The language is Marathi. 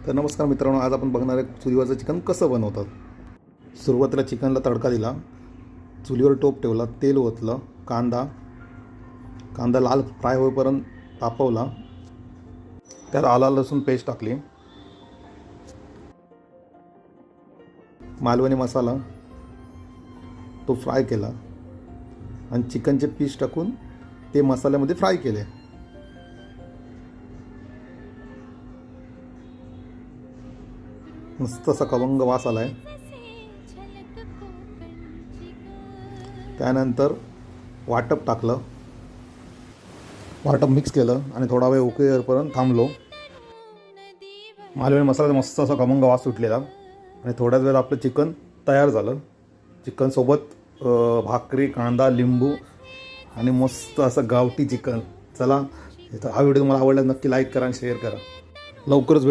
तर नमस्कार मित्रांनो, आज आपण बघणार आहे चुलीवरचं चिकन कसं बनवतात. सुरुवातीला चिकनला तडका दिला, चुलीवर टोप ठेवला, तेल ओतलं, कांदा लाल फ्राय होईपर्यंत तापवला. त्यात आला लसूण पेस्ट टाकली, मालवणी मसाला तो फ्राय केला आणि चिकनचे पीस टाकून ते मसाल्यामध्ये फ्राय केले. मस्त असा खमंग वास आला आहे. त्यानंतर वाटप टाकलं, वाटप मिक्स केलं आणि थोडा वेळ उकळेपर्यंत थांबलो. मालवणी मसाल्याचा मस्त असा खमंग वास सुटलेला आणि थोड्याच वेळात आपलं चिकन तयार झालं. चिकनसोबत भाकरी, कांदा, लिंबू आणि मस्त असं गावठी चिकन. चला, हा व्हिडिओ तुम्हाला आवडला नक्की लाईक करा आणि शेअर करा. लवकरच